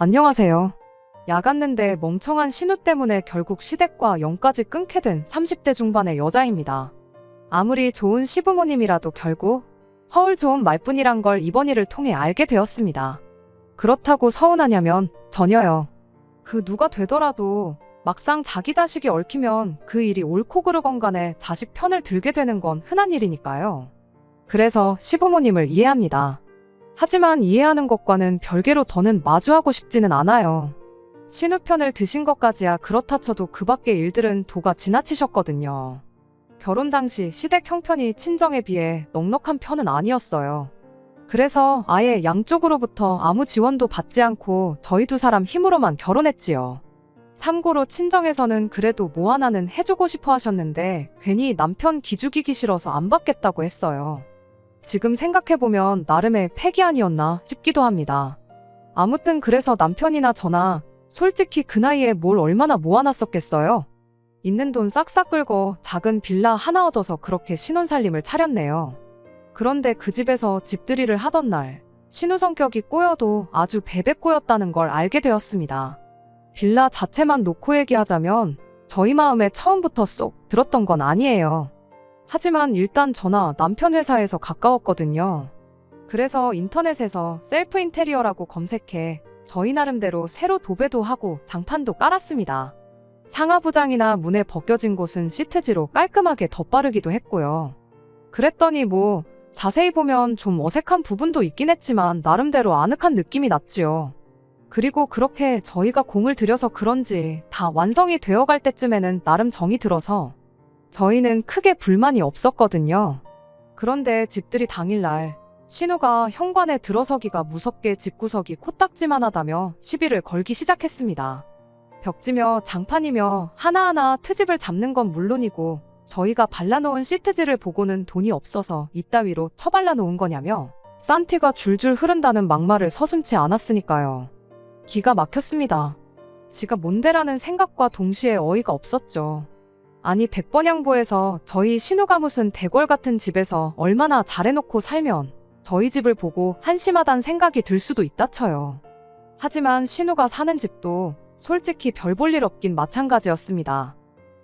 안녕하세요. 야갔는데 멍청한 신우 때문에 결국 시댁과 연까지 끊게 된 30대 중반의 여자입니다. 아무리 좋은 시부모님이라도 결국 허울 좋은 말뿐이란 걸 이번 일을 통해 알게 되었습니다. 그렇다고 서운하냐면 전혀요. 그 누가 되더라도 막상 자기 자식이 얽히면 그 일이 옳고 그르건 간에 자식 편을 들게 되는 건 흔한 일이니까요. 그래서 시부모님을 이해합니다. 하지만 이해하는 것과는 별개로 더는 마주하고 싶지는 않아요. 신우 편을 드신 것까지야 그렇다 쳐도 그 밖의 일들은 도가 지나치셨거든요. 결혼 당시 시댁 형편이 친정에 비해 넉넉한 편은 아니었어요. 그래서 아예 양쪽으로부터 아무 지원도 받지 않고 저희 두 사람 힘으로만 결혼했지요. 참고로 친정에서는 그래도 뭐 하나는 해주고 싶어 하셨는데 괜히 남편 기죽이기 싫어서 안 받겠다고 했어요. 지금 생각해보면 나름의 패기 아니었나 싶기도 합니다. 아무튼 그래서 남편이나 저나 솔직히 그 나이에 뭘 얼마나 모아놨었겠어요? 있는 돈 싹싹 긁어 작은 빌라 하나 얻어서 그렇게 신혼살림을 차렸네요. 그런데 그 집에서 집들이를 하던 날 신우 성격이 꼬여도 아주 베베 꼬였다는 걸 알게 되었습니다. 빌라 자체만 놓고 얘기하자면 저희 마음에 처음부터 쏙 들었던 건 아니에요. 하지만 일단 저나 남편 회사에서 가까웠거든요. 그래서 인터넷에서 셀프 인테리어라고 검색해 저희 나름대로 새로 도배도 하고 장판도 깔았습니다. 상하부장이나 문에 벗겨진 곳은 시트지로 깔끔하게 덧바르기도 했고요. 그랬더니 뭐 자세히 보면 좀 어색한 부분도 있긴 했지만 나름대로 아늑한 느낌이 났지요. 그리고 그렇게 저희가 공을 들여서 그런지 다 완성이 되어갈 때쯤에는 나름 정이 들어서 저희는 크게 불만이 없었거든요. 그런데 집들이 당일날 신우가 현관에 들어서기가 무섭게 집구석이 코딱지만 하다며 시비를 걸기 시작했습니다. 벽지며 장판이며 하나하나 트집을 잡는 건 물론이고 저희가 발라놓은 시트지를 보고는 돈이 없어서 이따위로 처발라놓은 거냐며 산티가 줄줄 흐른다는 막말을 서슴지 않았으니까요. 기가 막혔습니다. 지가 뭔데라는 생각과 동시에 어이가 없었죠. 아니 백번양보에서 저희 신우가 무슨 대궐 같은 집에서 얼마나 잘해놓고 살면 저희 집을 보고 한심하단 생각이 들 수도 있다 쳐요. 하지만 신우가 사는 집도 솔직히 별 볼 일 없긴 마찬가지였습니다.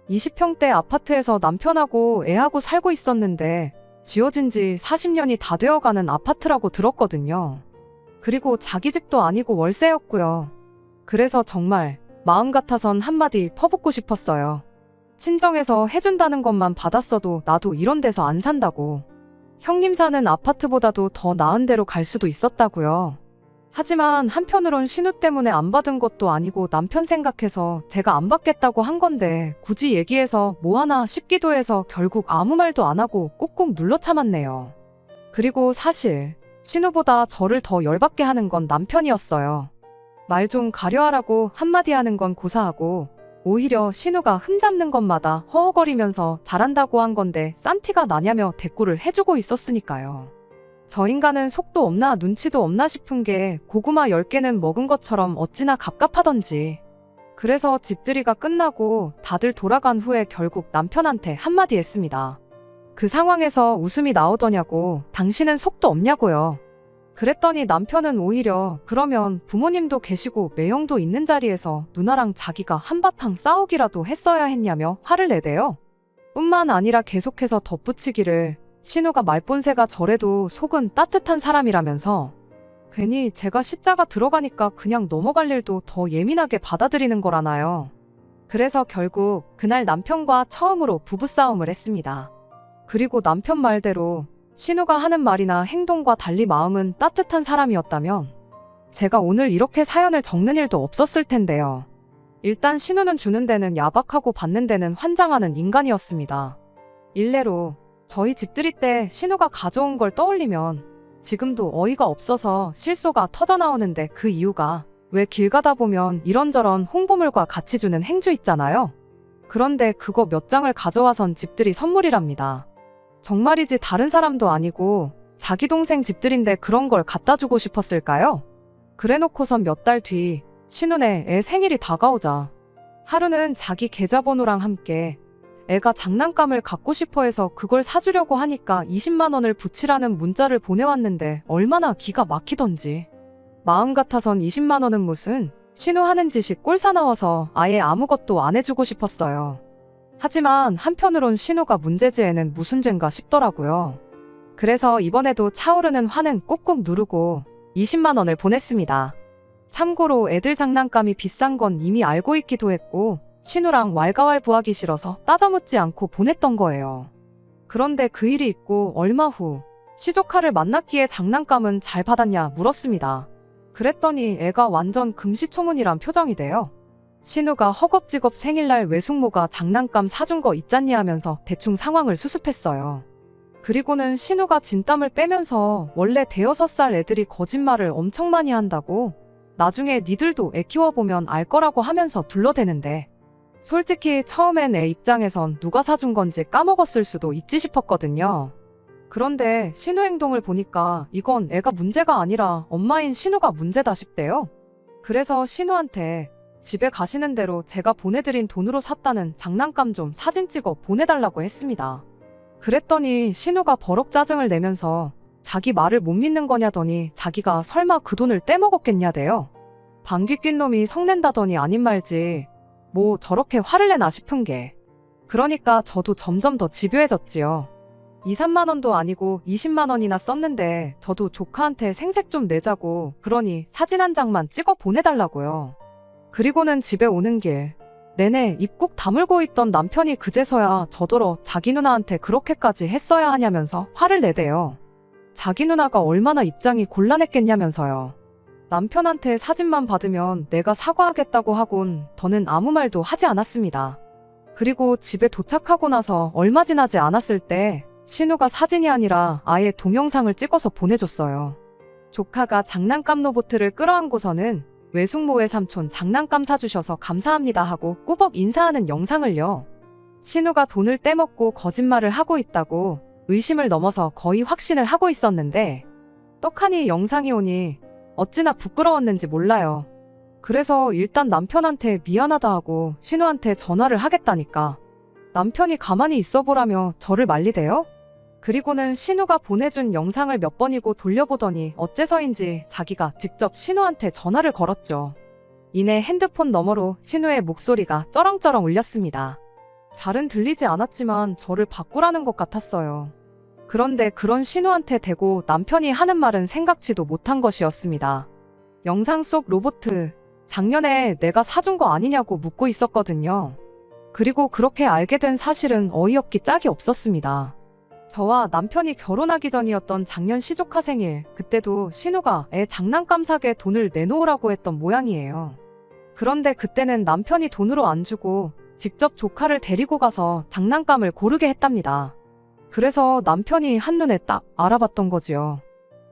20평대 아파트에서 남편하고 애하고 살고 있었는데 지어진 지 40년이 다 되어가는 아파트라고 들었거든요. 그리고 자기 집도 아니고 월세였고요. 그래서 정말 마음 같아선 한마디 퍼붓고 싶었어요. 친정에서 해준다는 것만 받았어도 나도 이런 데서 안 산다고. 형님 사는 아파트보다도 더 나은 데로 갈 수도 있었다고요. 하지만 한편으론 신우 때문에 안 받은 것도 아니고 남편 생각해서 제가 안 받겠다고 한 건데 굳이 얘기해서 뭐하나 싶기도 해서 결국 아무 말도 안 하고 꾹꾹 눌러 참았네요. 그리고 사실 신우보다 저를 더 열받게 하는 건 남편이었어요. 말 좀 가려하라고 한마디 하는 건 고사하고 오히려 신우가 흠잡는 것마다 허허거리면서 잘한다고 한 건데 싼티가 나냐며 대꾸를 해주고 있었으니까요. 저 인간은 속도 없나 눈치도 없나 싶은 게 고구마 10개는 먹은 것처럼 어찌나 갑갑하던지. 그래서 집들이가 끝나고 다들 돌아간 후에 결국 남편한테 한마디 했습니다. 그 상황에서 웃음이 나오더냐고 당신은 속도 없냐고요. 그랬더니 남편은 오히려 그러면 부모님도 계시고 매형도 있는 자리에서 누나랑 자기가 한바탕 싸우기라도 했어야 했냐며 화를 내대요. 뿐만 아니라 계속해서 덧붙이기를 신우가 말본새가 저래도 속은 따뜻한 사람이라면서 괜히 제가 시자가 들어가니까 그냥 넘어갈 일도 더 예민하게 받아들이는 거라나요. 그래서 결국 그날 남편과 처음으로 부부싸움을 했습니다. 그리고 남편 말대로 신우가 하는 말이나 행동과 달리 마음은 따뜻한 사람이었다면 제가 오늘 이렇게 사연을 적는 일도 없었을 텐데요. 일단 신우는 주는 데는 야박하고 받는 데는 환장하는 인간이었습니다. 일례로 저희 집들이 때 신우가 가져온 걸 떠올리면 지금도 어이가 없어서 실소가 터져나오는데 그 이유가 왜 길 가다 보면 이런저런 홍보물과 같이 주는 행주 있잖아요. 그런데 그거 몇 장을 가져와선 집들이 선물이랍니다. 정말이지 다른 사람도 아니고 자기 동생 집들인데 그런 걸 갖다 주고 싶었을까요? 그래놓고선 몇 달 뒤 신우네 애 생일이 다가오자 하루는 자기 계좌번호랑 함께 애가 장난감을 갖고 싶어 해서 그걸 사주려고 하니까 20만 원을 붙이라는 문자를 보내왔는데 얼마나 기가 막히던지. 마음 같아선 20만 원은 무슨, 신우 하는 짓이 꼴사나워서 아예 아무것도 안 해주고 싶었어요. 하지만 한편으론 신우가 문제지에는 무슨 죄인가 싶더라고요. 그래서 이번에도 차오르는 화는 꾹꾹 누르고 20만 원을 보냈습니다. 참고로 애들 장난감이 비싼 건 이미 알고 있기도 했고 신우랑 왈가왈부하기 싫어서 따져묻지 않고 보냈던 거예요. 그런데 그 일이 있고 얼마 후 시조카를 만났기에 장난감은 잘 받았냐 물었습니다. 그랬더니 애가 완전 금시초문이란 표정이 돼요. 신우가 허겁지겁 생일날 외숙모가 장난감 사준 거 있잖니 하면서 대충 상황을 수습했어요. 그리고는 신우가 진땀을 빼면서 원래 대여섯 살 애들이 거짓말을 엄청 많이 한다고, 나중에 니들도 애 키워보면 알 거라고 하면서 둘러대는데, 솔직히 처음엔 애 입장에선 누가 사준 건지 까먹었을 수도 있지 싶었거든요. 그런데 신우 행동을 보니까 이건 애가 문제가 아니라 엄마인 신우가 문제다 싶대요. 그래서 신우한테 집에 가시는 대로 제가 보내드린 돈으로 샀다는 장난감 좀 사진 찍어 보내달라고 했습니다. 그랬더니 신우가 버럭 짜증을 내면서 자기 말을 못 믿는 거냐더니 자기가 설마 그 돈을 떼먹었겠냐대요. 방귀 낀 놈이 성낸다더니 아닌 말지 뭐 저렇게 화를 내나 싶은 게. 그러니까 저도 점점 더 집요해졌지요. 2, 3만 원도 아니고 20만 원이나 썼는데 저도 조카한테 생색 좀 내자고 그러니 사진 한 장만 찍어 보내달라고요. 그리고는 집에 오는 길 내내 입 꾹 다물고 있던 남편이 그제서야 저더러 자기 누나한테 그렇게까지 했어야 하냐면서 화를 내대요. 자기 누나가 얼마나 입장이 곤란했겠냐면서요. 남편한테 사진만 받으면 내가 사과하겠다고 하곤 더는 아무 말도 하지 않았습니다. 그리고 집에 도착하고 나서 얼마 지나지 않았을 때 신우가 사진이 아니라 아예 동영상을 찍어서 보내줬어요. 조카가 장난감 로봇을 끌어안고서는 외숙모의 삼촌 장난감 사주셔서 감사합니다 하고 꾸벅 인사하는 영상을요. 신우가 돈을 떼먹고 거짓말을 하고 있다고 의심을 넘어서 거의 확신을 하고 있었는데 떡하니 영상이 오니 어찌나 부끄러웠는지 몰라요. 그래서 일단 남편한테 미안하다 하고 신우한테 전화를 하겠다니까 남편이 가만히 있어보라며 저를 말리대요. 그리고는 신우가 보내준 영상을 몇 번이고 돌려보더니 어째서인지 자기가 직접 신우한테 전화를 걸었죠. 이내 핸드폰 너머로 신우의 목소리가 쩌렁쩌렁 울렸습니다. 잘은 들리지 않았지만 저를 바꾸라는 것 같았어요. 그런데 그런 신우한테 대고 남편이 하는 말은 생각지도 못한 것이었습니다. 영상 속 로보트, 작년에 내가 사준 거 아니냐고 묻고 있었거든요. 그리고 그렇게 알게 된 사실은 어이없기 짝이 없었습니다. 저와 남편이 결혼하기 전이었던 작년 시조카 생일, 그때도 신우가 애 장난감 사게 돈을 내놓으라고 했던 모양이에요. 그런데 그때는 남편이 돈으로 안 주고 직접 조카를 데리고 가서 장난감을 고르게 했답니다. 그래서 남편이 한눈에 딱 알아봤던 거지요.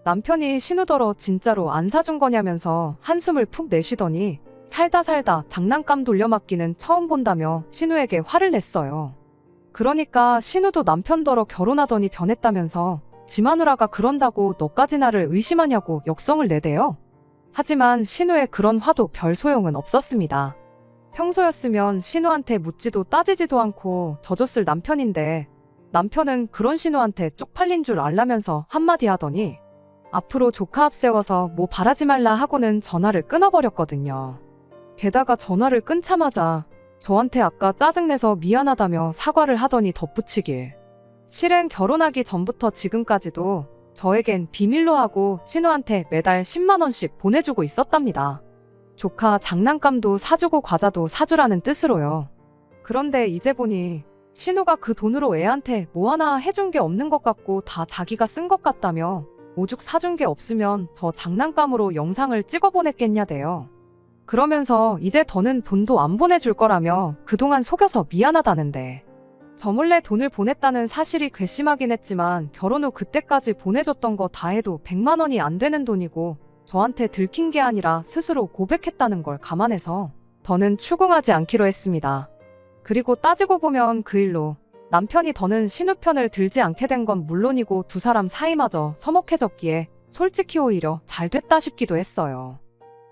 남편이 신우더러 진짜로 안 사준 거냐면서 한숨을 푹 내쉬더니 살다 장난감 돌려막기는 처음 본다며 신우에게 화를 냈어요. 그러니까 신우도 남편더러 결혼하더니 변했다면서 지 마누라가 그런다고 너까지 나를 의심하냐고 역성을 내대요. 하지만 신우의 그런 화도 별 소용은 없었습니다. 평소였으면 신우한테 묻지도 따지지도 않고 져줬을 남편인데 남편은 그런 신우한테 쪽팔린 줄 알라면서 한마디 하더니 앞으로 조카 앞세워서 뭐 바라지 말라 하고는 전화를 끊어버렸거든요. 게다가 전화를 끊자마자 저한테 아까 짜증내서 미안하다며 사과를 하더니 덧붙이길. 실은 결혼하기 전부터 지금까지도 저에겐 비밀로 하고 신우한테 매달 10만 원씩 보내주고 있었답니다. 조카 장난감도 사주고 과자도 사주라는 뜻으로요. 그런데 이제 보니 신우가 그 돈으로 애한테 뭐 하나 해준 게 없는 것 같고 다 자기가 쓴 것 같다며 오죽 사준 게 없으면 더 장난감으로 영상을 찍어 보냈겠냐대요. 그러면서 이제 더는 돈도 안 보내줄 거라며 그동안 속여서 미안하다는데 저 몰래 돈을 보냈다는 사실이 괘씸하긴 했지만 결혼 후 그때까지 보내줬던 거 다 해도 100만 원이 안 되는 돈이고 저한테 들킨 게 아니라 스스로 고백했다는 걸 감안해서 더는 추궁하지 않기로 했습니다. 그리고 따지고 보면 그 일로 남편이 더는 신우 편을 들지 않게 된 건 물론이고 두 사람 사이마저 서먹해졌기에 솔직히 오히려 잘 됐다 싶기도 했어요.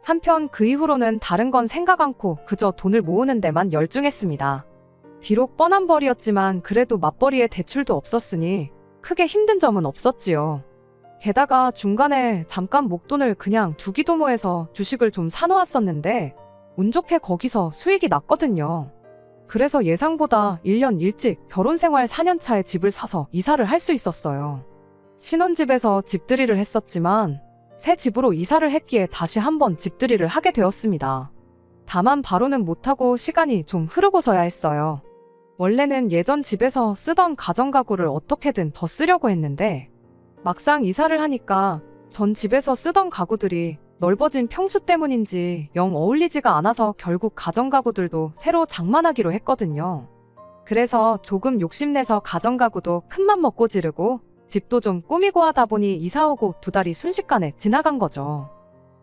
한편 그 이후로는 다른 건 생각 않고 그저 돈을 모으는 데만 열중했습니다. 비록 뻔한 벌이었지만 그래도 맞벌이에 대출도 없었으니 크게 힘든 점은 없었지요. 게다가 중간에 잠깐 목돈을 그냥 두기도 모해서 주식을 좀 사놓았었는데 운 좋게 거기서 수익이 났거든요. 그래서 예상보다 1년 일찍 결혼 생활 4년 차에 집을 사서 이사를 할 수 있었어요. 신혼집에서 집들이를 했었지만 새 집으로 이사를 했기에 다시 한번 집들이를 하게 되었습니다. 다만 바로는 못하고 시간이 좀 흐르고서야 했어요. 원래는 예전 집에서 쓰던 가전가구를 어떻게든 더 쓰려고 했는데 막상 이사를 하니까 전 집에서 쓰던 가구들이 넓어진 평수 때문인지 영 어울리지가 않아서 결국 가전가구들도 새로 장만하기로 했거든요. 그래서 조금 욕심내서 가전가구도 큰맘 먹고 지르고 집도 좀 꾸미고 하다 보니 이사 오고 2달이 순식간에 지나간 거죠.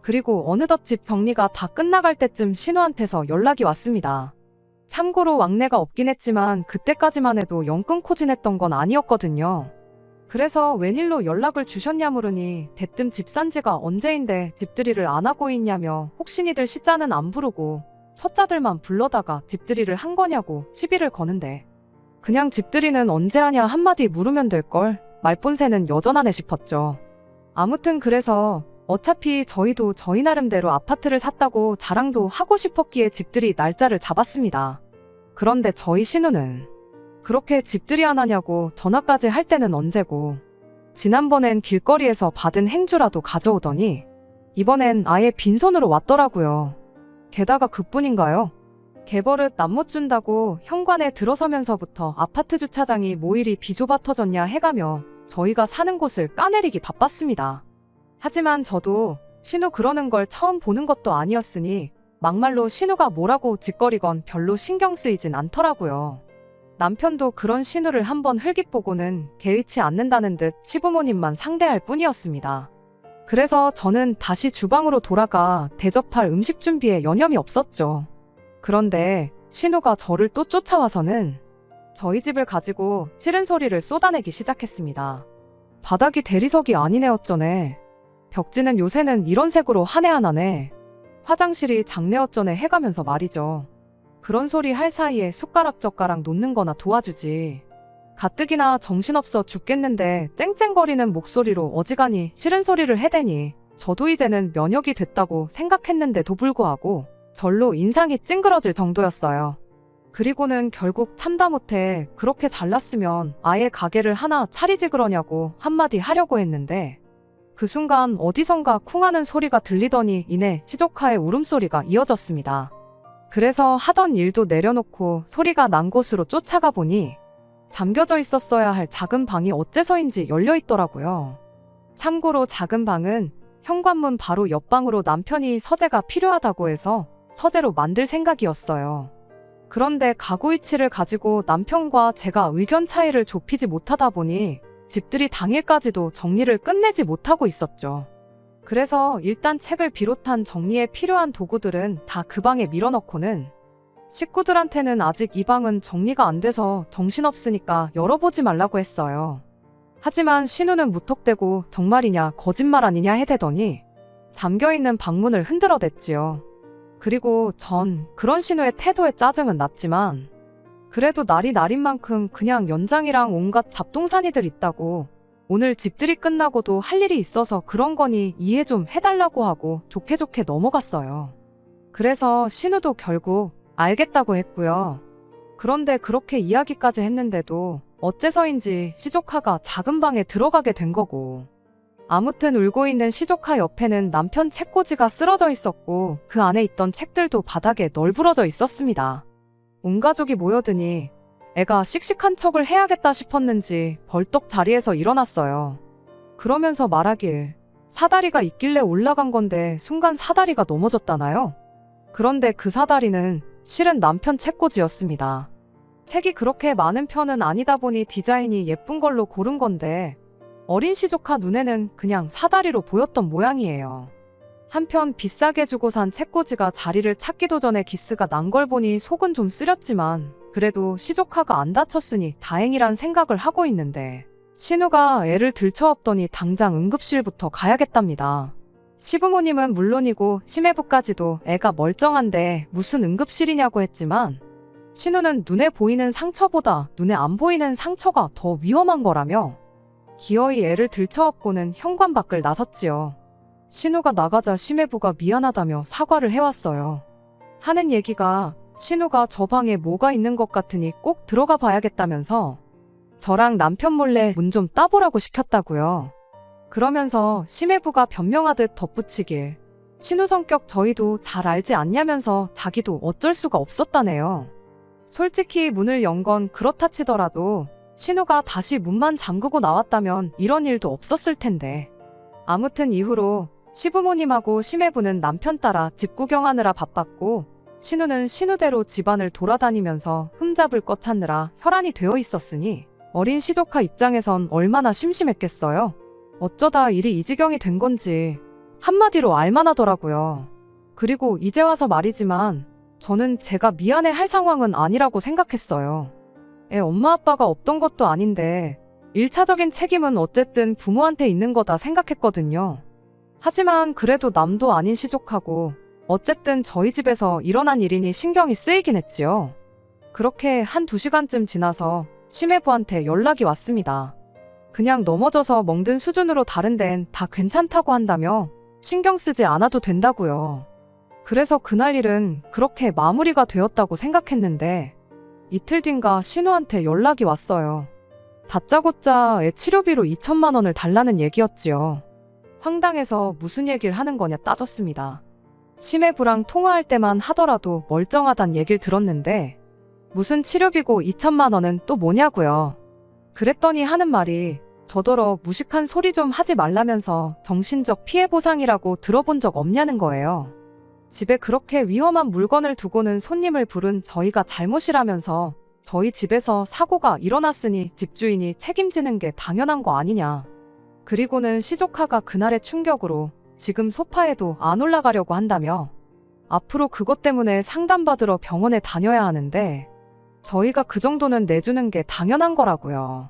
그리고 어느덧 집 정리가 다 끝나갈 때쯤 신우한테서 연락이 왔습니다. 참고로 왕래가 없긴 했지만 그때까지만 해도 영 끊고 지냈던 건 아니었거든요. 그래서 웬일로 연락을 주셨냐 물으니 대뜸 집 산 지가 언제인데 집들이를 안 하고 있냐며 혹시 니들 시자는 안 부르고 첫자들만 불러다가 집들이를 한 거냐고 시비를 거는데 그냥 집들이는 언제 하냐 한마디 물으면 될걸 말본새는 여전하네 싶었죠. 아무튼 그래서 어차피 저희도 저희 나름대로 아파트를 샀다고 자랑도 하고 싶었기에 집들이 날짜를 잡았습니다. 그런데 저희 신우는 그렇게 집들이 안 하냐고 전화까지 할 때는 언제고 지난번엔 길거리에서 받은 행주라도 가져오더니 이번엔 아예 빈손으로 왔더라고요. 게다가 그뿐인가요? 개버릇 남 못 준다고 현관에 들어서면서부터 아파트 주차장이 뭐 이리 비좁아 터졌냐 해가며 저희가 사는 곳을 까내리기 바빴습니다. 하지만 저도 신우 그러는 걸 처음 보는 것도 아니었으니 막말로 신우가 뭐라고 짓거리건 별로 신경 쓰이진 않더라고요. 남편도 그런 신우를 한번 흘깃보고는 개의치 않는다는 듯 시부모님만 상대할 뿐이었습니다. 그래서 저는 다시 주방으로 돌아가 대접할 음식 준비에 여념이 없었죠. 그런데 신우가 저를 또 쫓아와서는 저희 집을 가지고 싫은 소리를 쏟아내기 시작했습니다. 바닥이 대리석이 아니네 어쩌네. 벽지는 요새는 이런 색으로 한 해 안 하네. 화장실이 작네 어쩌네 해가면서 말이죠. 그런 소리 할 사이에 숟가락 놓는 거나 도와주지. 가뜩이나 정신없어 죽겠는데 쨍쨍거리는 목소리로 어지간히 싫은 소리를 해대니 저도 이제는 면역이 됐다고 생각했는데도 불구하고 절로 인상이 찡그러질 정도였어요. 그리고는 결국 참다 못해 그렇게 잘났으면 아예 가게를 하나 차리지 그러냐고 한마디 하려고 했는데 그 순간 어디선가 쿵하는 소리가 들리더니 이내 시조카의 울음소리가 이어졌습니다. 그래서 하던 일도 내려놓고 소리가 난 곳으로 쫓아가 보니 잠겨져 있었어야 할 작은 방이 어째서인지 열려 있더라고요. 참고로 작은 방은 현관문 바로 옆방으로 남편이 서재가 필요하다고 해서 서재로 만들 생각이었어요. 그런데 가구 위치를 가지고 남편과 제가 의견 차이를 좁히지 못하다 보니 집들이 당일까지도 정리를 끝내지 못하고 있었죠. 그래서 일단 책을 비롯한 정리에 필요한 도구들은 다 그 방에 밀어넣고는 식구들한테는 아직 이 방은 정리가 안 돼서 정신없으니까 열어보지 말라고 했어요. 하지만 신우는 무턱대고 정말이냐 거짓말 아니냐 해대더니 잠겨있는 방문을 흔들어댔지요. 그리고 전 그런 신우의 태도에 짜증은 났지만 그래도 날이 날인 만큼 그냥 연장이랑 온갖 잡동사니들 있다고 오늘 집들이 끝나고도 할 일이 있어서 그런 거니 이해 좀 해달라고 하고 좋게 넘어갔어요. 그래서 신우도 결국 알겠다고 했고요. 그런데 그렇게 이야기까지 했는데도 어째서인지 시조카가 작은 방에 들어가게 된 거고 아무튼 울고 있는 시조카 옆에는 남편 책꽂이가 쓰러져 있었고 그 안에 있던 책들도 바닥에 널브러져 있었습니다. 온 가족이 모여드니 애가 씩씩한 척을 해야겠다 싶었는지 벌떡 자리에서 일어났어요. 그러면서 말하길 사다리가 있길래 올라간 건데 순간 사다리가 넘어졌다나요? 그런데 그 사다리는 실은 남편 책꽂이였습니다. 책이 그렇게 많은 편은 아니다 보니 디자인이 예쁜 걸로 고른 건데 어린 시조카 눈에는 그냥 사다리로 보였던 모양이에요. 한편 비싸게 주고 산 책꽂이가 자리를 찾기도 전에 기스가 난 걸 보니 속은 좀 쓰렸지만 그래도 시조카가 안 다쳤으니 다행이란 생각을 하고 있는데 신우가 애를 들쳐업더니 당장 응급실부터 가야겠답니다. 시부모님은 물론이고 심해부까지도 애가 멀쩡한데 무슨 응급실이냐고 했지만 신우는 눈에 보이는 상처보다 눈에 안 보이는 상처가 더 위험한 거라며 기어이 애를 들쳐업고는 현관 밖을 나섰지요. 신우가 나가자 심해부가 미안하다며 사과를 해왔어요. 하는 얘기가 신우가 저 방에 뭐가 있는 것 같으니 꼭 들어가 봐야겠다면서 저랑 남편 몰래 문 좀 따보라고 시켰다고요. 그러면서 심해부가 변명하듯 덧붙이길 신우 성격 저희도 잘 알지 않냐면서 자기도 어쩔 수가 없었다네요. 솔직히 문을 연 건 그렇다 치더라도 신우가 다시 문만 잠그고 나왔다면 이런 일도 없었을 텐데. 아무튼 이후로 시부모님하고 심해부는 남편 따라 집 구경하느라 바빴고 신우는 신우대로 집안을 돌아다니면서 흠잡을 것 찾느라 혈안이 되어 있었으니 어린 시조카 입장에선 얼마나 심심했겠어요. 어쩌다 일이 이 지경이 된 건지 한마디로 알만하더라고요. 그리고 이제 와서 말이지만 저는 제가 미안해 할 상황은 아니라고 생각했어요. 애 엄마 아빠가 없던 것도 아닌데 1차적인 책임은 어쨌든 부모한테 있는 거다 생각했거든요. 하지만 그래도 남도 아닌 시족하고 어쨌든 저희 집에서 일어난 일이니 신경이 쓰이긴 했지요. 그렇게 한 2시간쯤 지나서 심해부한테 연락이 왔습니다. 그냥 넘어져서 멍든 수준으로 다른 데는 다 괜찮다고 한다며 신경 쓰지 않아도 된다고요. 그래서 그날 일은 그렇게 마무리가 되었다고 생각했는데 이틀 뒤인가 신우한테 연락이 왔어요. 다짜고짜 애 치료비로 2천만 원을 달라는 얘기였지요. 황당해서 무슨 얘기를 하는 거냐 따졌습니다. 심해부랑 통화할 때만 하더라도 멀쩡하단 얘기를 들었는데 무슨 치료비고 2천만 원은 또 뭐냐고요. 그랬더니 하는 말이 저더러 무식한 소리 좀 하지 말라면서 정신적 피해 보상이라고 들어본 적 없냐는 거예요. 집에 그렇게 위험한 물건을 두고는 손님을 부른 저희가 잘못이라면서 저희 집에서 사고가 일어났으니 집주인이 책임지는 게 당연한 거 아니냐. 그리고는 시조카가 그날의 충격으로 지금 소파에도 안 올라가려고 한다며 앞으로 그것 때문에 상담받으러 병원에 다녀야 하는데 저희가 그 정도는 내주는 게 당연한 거라고요.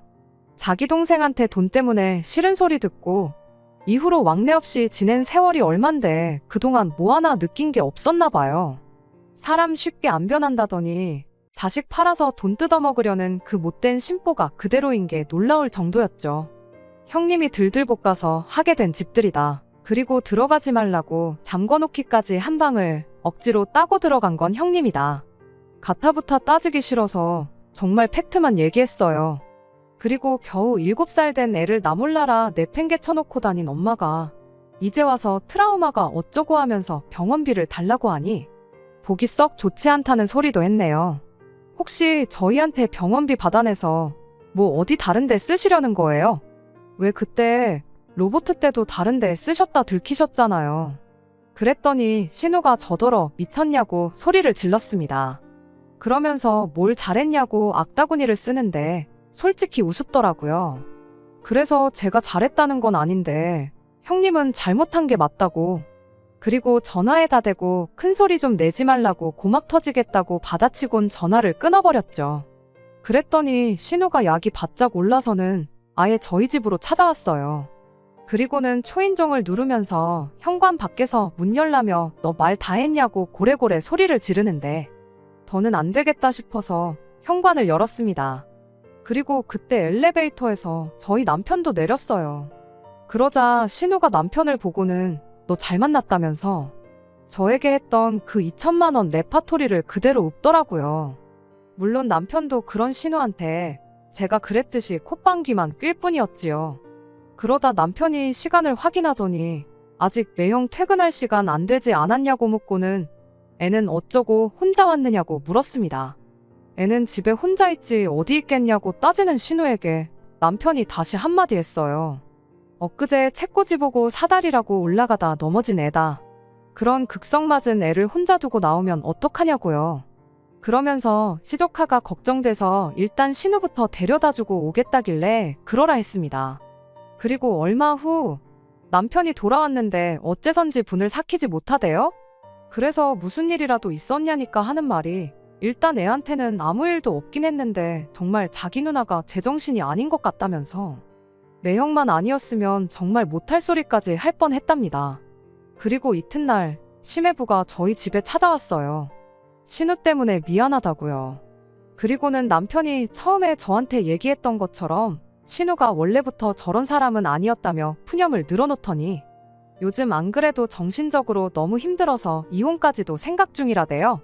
자기 동생한테 돈 때문에 싫은 소리 듣고 이후로 왕래 없이 지낸 세월이 얼만데 그동안 뭐 하나 느낀 게 없었나 봐요. 사람 쉽게 안 변한다더니 자식 팔아서 돈 뜯어먹으려는 그 못된 심보가 그대로인 게 놀라울 정도였죠. 형님이 들들 볶아서 하게 된 집들이다. 그리고 들어가지 말라고 잠궈놓기까지 한 방을 억지로 따고 들어간 건 형님이다. 가타부타 따지기 싫어서 정말 팩트만 얘기했어요. 그리고 겨우 7살 된 애를 나 몰라라 내팽개 쳐놓고 다닌 엄마가 이제 와서 트라우마가 어쩌고 하면서 병원비를 달라고 하니 보기 썩 좋지 않다는 소리도 했네요. 혹시 저희한테 병원비 받아내서 뭐 어디 다른 데 쓰시려는 거예요? 왜 그때 로보트 때도 다른 데 쓰셨다 들키셨잖아요. 그랬더니 신우가 저더러 미쳤냐고 소리를 질렀습니다. 그러면서 뭘 잘했냐고 악다구니를 쓰는데 솔직히 우습더라고요. 그래서 제가 잘했다는 건 아닌데 형님은 잘못한 게 맞다고. 그리고 전화에다 대고 큰 소리 좀 내지 말라고 고막 터지겠다고 받아치곤 전화를 끊어버렸죠. 그랬더니 신우가 약이 바짝 올라서는 아예 저희 집으로 찾아왔어요. 그리고는 초인종을 누르면서 현관 밖에서 문 열라며 너 말 다 했냐고 고래고래 소리를 지르는데 더는 안 되겠다 싶어서 현관을 열었습니다. 그리고 그때 엘리베이터에서 저희 남편도 내렸어요. 그러자 신우가 남편을 보고는 너 잘 만났다면서 저에게 했던 그 2천만 원 레파토리를 그대로 읊더라고요. 물론 남편도 그런 신우한테 제가 그랬듯이 콧방귀만 낄 뿐이었지요. 그러다 남편이 시간을 확인하더니 아직 매형 퇴근할 시간 안 되지 않았냐고 묻고는 애는 어쩌고 혼자 왔느냐고 물었습니다. 애는 집에 혼자 있지 어디 있겠냐고 따지는 신우에게 남편이 다시 한마디 했어요. 엊그제 책꽂이 보고 사다리라고 올라가다 넘어진 애다. 그런 극성 맞은 애를 혼자 두고 나오면 어떡하냐고요. 그러면서 시조카가 걱정돼서 일단 신우부터 데려다주고 오겠다길래 그러라 했습니다. 그리고 얼마 후 남편이 돌아왔는데 어째선지 분을 삭히지 못하대요? 그래서 무슨 일이라도 있었냐니까 하는 말이 일단 애한테는 아무 일도 없긴 했는데 정말 자기 누나가 제정신이 아닌 것 같다면서 매형만 아니었으면 정말 못할 소리까지 할 뻔했답니다. 그리고 이튿날 심해부가 저희 집에 찾아왔어요. 신우 때문에 미안하다고요. 그리고는 남편이 처음에 저한테 얘기했던 것처럼 신우가 원래부터 저런 사람은 아니었다며 푸념을 늘어놓더니 요즘 안 그래도 정신적으로 너무 힘들어서 이혼까지도 생각 중이라대요.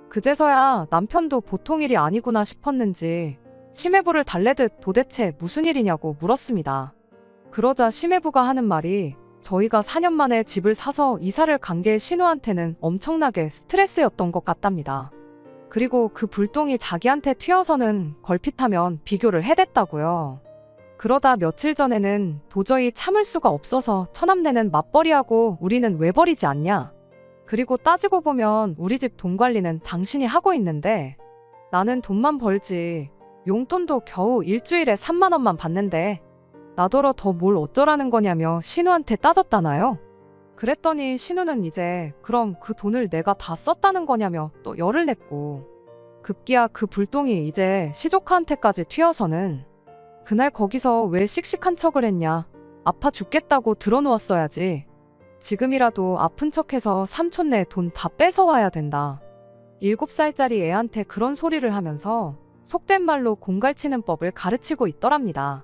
그제서야 남편도 보통 일이 아니구나 싶었는지 심해부를 달래듯 도대체 무슨 일이냐고 물었습니다. 그러자 심해부가 하는 말이 저희가 4년 만에 집을 사서 이사를 간 게 신우한테는 엄청나게 스트레스였던 것 같답니다. 그리고 그 불똥이 자기한테 튀어서는 걸핏하면 비교를 해댔다고요. 그러다 며칠 전에는 도저히 참을 수가 없어서 처남네는 맞벌이하고 우리는 왜 버리지 않냐. 그리고 따지고 보면 우리 집 돈 관리는 당신이 하고 있는데 나는 돈만 벌지 용돈도 겨우 일주일에 3만 원만 받는데 나더러 더 뭘 어쩌라는 거냐며 신우한테 따졌다나요? 그랬더니 신우는 이제 그럼 그 돈을 내가 다 썼다는 거냐며 또 열을 냈고 급기야 그 불똥이 이제 시조카한테까지 튀어서는 그날 거기서 왜 씩씩한 척을 했냐. 아파 죽겠다고 들어누웠어야지. 지금이라도 아픈 척해서 삼촌네 돈 다 뺏어와야 된다. 7살짜리 애한테 그런 소리를 하면서 속된 말로 공갈치는 법을 가르치고 있더랍니다.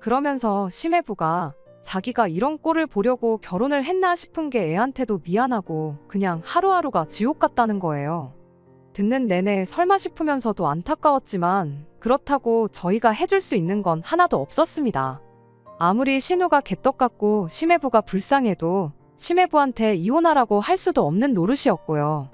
그러면서 심해부가 자기가 이런 꼴을 보려고 결혼을 했나 싶은 게 애한테도 미안하고 그냥 하루하루가 지옥 같다는 거예요. 듣는 내내 설마 싶으면서도 안타까웠지만 그렇다고 저희가 해줄 수 있는 건 하나도 없었습니다. 아무리 신우가 개떡 같고 심해부가 불쌍해도 심해부한테 이혼하라고 할 수도 없는 노릇이었고요.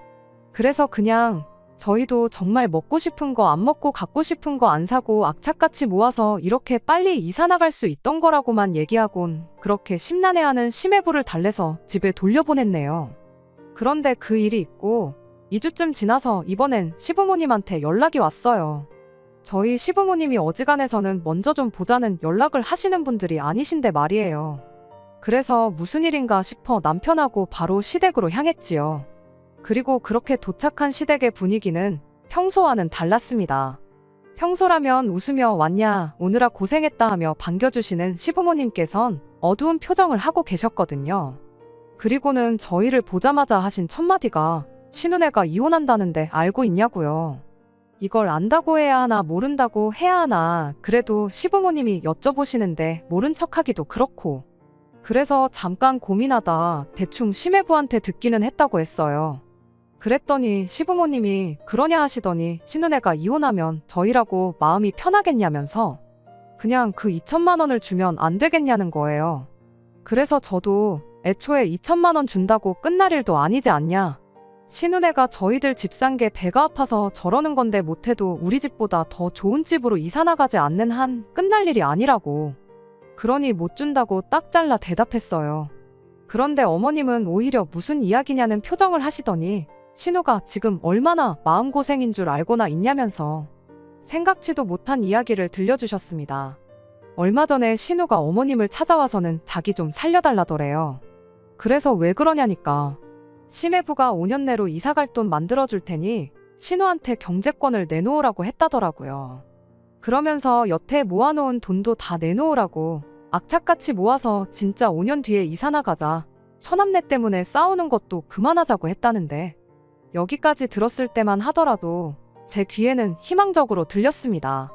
그래서 그냥 저희도 정말 먹고 싶은 거 안 먹고 갖고 싶은 거 안 사고 악착같이 모아서 이렇게 빨리 이사 나갈 수 있던 거라고만 얘기하곤 그렇게 심란해하는 심해부를 달래서 집에 돌려보냈네요. 그런데 그 일이 있고 2주쯤 지나서 이번엔 시부모님한테 연락이 왔어요. 저희 시부모님이 어지간해서는 먼저 좀 보자는 연락을 하시는 분들이 아니신데 말이에요. 그래서 무슨 일인가 싶어 남편하고 바로 시댁으로 향했지요. 그리고 그렇게 도착한 시댁의 분위기는 평소와는 달랐습니다. 평소라면 웃으며 왔냐 오느라 고생했다 하며 반겨주시는 시부모님께선 어두운 표정을 하고 계셨거든요. 그리고는 저희를 보자마자 하신 첫마디가 신우네가 이혼한다는데 알고 있냐고요. 이걸 안다고 해야 하나 모른다고 해야 하나 그래도 시부모님이 여쭤보시는데 모른 척하기도 그렇고 그래서 잠깐 고민하다 대충 심해부한테 듣기는 했다고 했어요. 그랬더니 시부모님이 그러냐 하시더니 신우네가 이혼하면 저희라고 마음이 편하겠냐면서 그냥 그 2천만 원을 주면 안 되겠냐는 거예요. 그래서 저도 애초에 2천만 원 준다고 끝날 일도 아니지 않냐. 신우네가 저희들 집 산 게 배가 아파서 저러는 건데 못해도 우리 집보다 더 좋은 집으로 이사 나가지 않는 한 끝날 일이 아니라고. 그러니 못 준다고 딱 잘라 대답했어요. 그런데 어머님은 오히려 무슨 이야기냐는 표정을 하시더니 신우가 지금 얼마나 마음고생인 줄 알고나 있냐면서 생각지도 못한 이야기를 들려주셨습니다. 얼마 전에 신우가 어머님을 찾아와서는 자기 좀 살려달라더래요. 그래서 왜 그러냐니까 심해부가 5년 내로 이사갈 돈 만들어줄 테니 신우한테 경제권을 내놓으라고 했다더라고요. 그러면서 여태 모아놓은 돈도 다 내놓으라고 악착같이 모아서 진짜 5년 뒤에 이사 나가자. 처남네 때문에 싸우는 것도 그만하자고 했다는데 여기까지 들었을 때만 하더라도 제 귀에는 희망적으로 들렸습니다.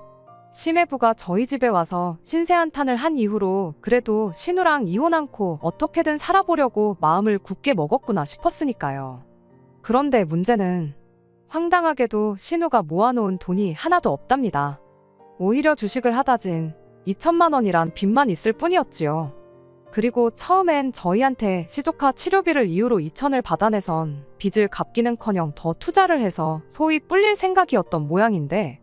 심해부가 저희 집에 와서 신세한탄을 한 이후로 그래도 신우랑 이혼 않고 어떻게든 살아보려고 마음을 굳게 먹었구나 싶었으니까요. 그런데 문제는 황당하게도 신우가 모아놓은 돈이 하나도 없답니다. 오히려 주식을 하다진 2천만 원이란 빚만 있을 뿐이었지요. 그리고 처음엔 저희한테 시조카 치료비를 이유로 2천을 받아내선 빚을 갚기는커녕 더 투자를 해서 소위 불릴 생각이었던 모양인데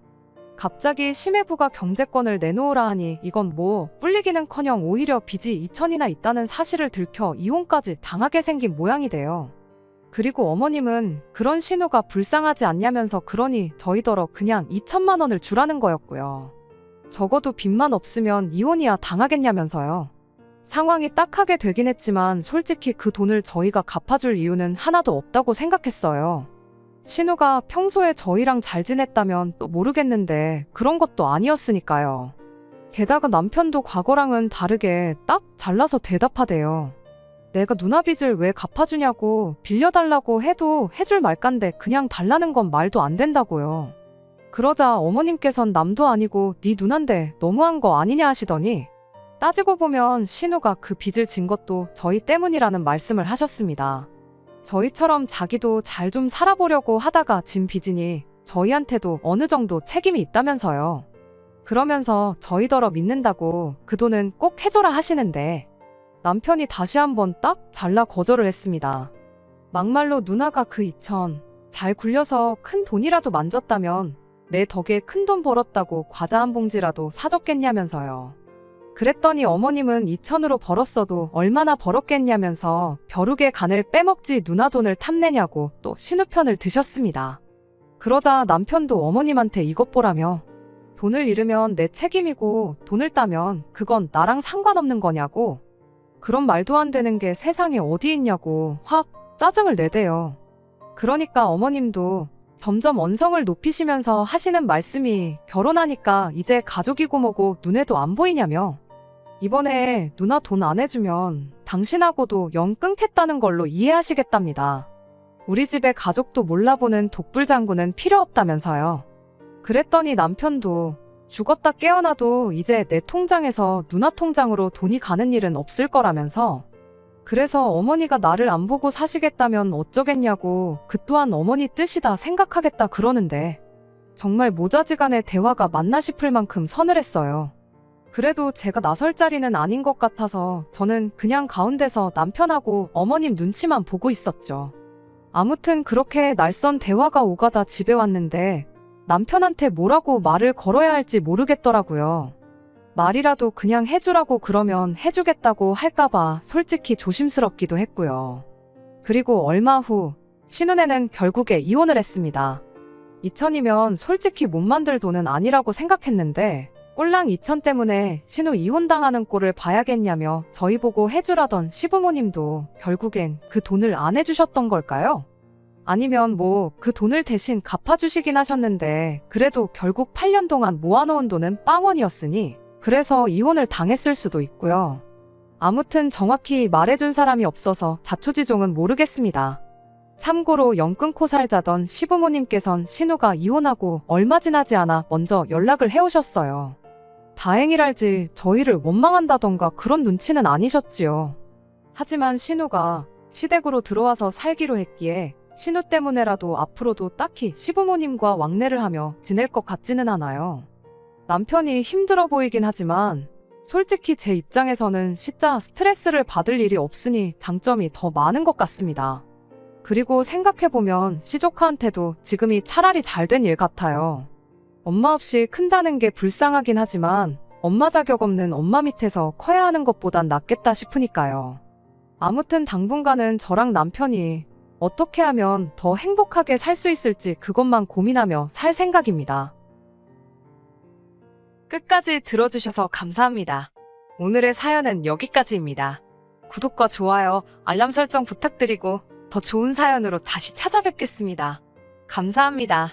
갑자기 심해부가 경제권을 내놓으라 하니 이건 뭐 불리기는커녕 오히려 빚이 2천이나 있다는 사실을 들켜 이혼까지 당하게 생긴 모양이 돼요. 그리고 어머님은 그런 신우가 불쌍하지 않냐면서 그러니 저희더러 그냥 2천만 원을 주라는 거였고요. 적어도 빚만 없으면 이혼이야 당하겠냐면서요. 상황이 딱하게 되긴 했지만 솔직히 그 돈을 저희가 갚아줄 이유는 하나도 없다고 생각했어요. 신우가 평소에 저희랑 잘 지냈다면 또 모르겠는데 그런 것도 아니었으니까요. 게다가 남편도 과거랑은 다르게 딱 잘라서 대답하대요. 내가 누나 빚을 왜 갚아주냐고 빌려달라고 해도 해줄 말간데 그냥 달라는 건 말도 안 된다고요. 그러자 어머님께선 남도 아니고 네 누난데 너무한 거 아니냐 하시더니 따지고 보면 신우가 그 빚을 진 것도 저희 때문이라는 말씀을 하셨습니다. 저희처럼 자기도 잘 좀 살아보려고 하다가 진 빚이니 저희한테도 어느 정도 책임이 있다면서요. 그러면서 저희더러 믿는다고 그 돈은 꼭 해줘라 하시는데 남편이 다시 한번 딱 잘라 거절을 했습니다. 막말로 누나가 그 2천 잘 굴려서 큰 돈이라도 만졌다면 내 덕에 큰 돈 벌었다고 과자 한 봉지라도 사줬겠냐면서요. 그랬더니 어머님은 2천으로 벌었어도 얼마나 벌었겠냐면서 벼룩의 간을 빼먹지 누나 돈을 탐내냐고 또 신우 편을 드셨습니다. 그러자 남편도 어머님한테 이것 보라며 돈을 잃으면 내 책임이고 돈을 따면 그건 나랑 상관없는 거냐고 그런 말도 안 되는 게 세상에 어디 있냐고 확 짜증을 내대요. 그러니까 어머님도 점점 언성을 높이시면서 하시는 말씀이 결혼하니까 이제 가족이고 뭐고 눈에도 안 보이냐며 이번에 누나 돈 안 해주면 당신하고도 영 끊겠다는 걸로 이해하시겠답니다. 우리 집에 가족도 몰라보는 독불장군은 필요 없다면서요. 그랬더니 남편도 죽었다 깨어나도 이제 내 통장에서 누나 통장으로 돈이 가는 일은 없을 거라면서 그래서 어머니가 나를 안 보고 사시겠다면 어쩌겠냐고 그 또한 어머니 뜻이다 생각하겠다 그러는데 정말 모자지간의 대화가 맞나 싶을 만큼 서늘했어요. 그래도 제가 나설 자리는 아닌 것 같아서 저는 그냥 가운데서 남편하고 어머님 눈치만 보고 있었죠. 아무튼 그렇게 날선 대화가 오가다 집에 왔는데 남편한테 뭐라고 말을 걸어야 할지 모르겠더라고요. 말이라도 그냥 해주라고 그러면 해주겠다고 할까봐 솔직히 조심스럽기도 했고요. 그리고 얼마 후 신은혜는 결국에 이혼을 했습니다. 2천이면 솔직히 못 만들 돈은 아니라고 생각했는데 꼴랑 2천 때문에 신우 이혼당하는 꼴을 봐야겠냐며 저희 보고 해주라던 시부모님도 결국엔 그 돈을 안 해주셨던 걸까요? 아니면 뭐 그 돈을 대신 갚아주시긴 하셨는데 그래도 결국 8년 동안 모아놓은 돈은 빵원이었으니 그래서 이혼을 당했을 수도 있고요. 아무튼 정확히 말해준 사람이 없어서 자초지종은 모르겠습니다. 참고로 영 끊고 살자던 시부모님께선 신우가 이혼하고 얼마 지나지 않아 먼저 연락을 해오셨어요. 다행이랄지 저희를 원망한다던가 그런 눈치는 아니셨지요. 하지만 신우가 시댁으로 들어와서 살기로 했기에 신우 때문에라도 앞으로도 딱히 시부모님과 왕래를 하며 지낼 것 같지는 않아요. 남편이 힘들어 보이긴 하지만 솔직히 제 입장에서는 진짜 스트레스를 받을 일이 없으니 장점이 더 많은 것 같습니다. 그리고 생각해보면 시조카한테도 지금이 차라리 잘 된 일 같아요. 엄마 없이 큰다는 게 불쌍하긴 하지만 엄마 자격 없는 엄마 밑에서 커야 하는 것보단 낫겠다 싶으니까요. 아무튼 당분간은 저랑 남편이 어떻게 하면 더 행복하게 살 수 있을지 그것만 고민하며 살 생각입니다. 끝까지 들어주셔서 감사합니다. 오늘의 사연은 여기까지입니다. 구독과 좋아요, 알람 설정 부탁드리고 더 좋은 사연으로 다시 찾아뵙겠습니다. 감사합니다.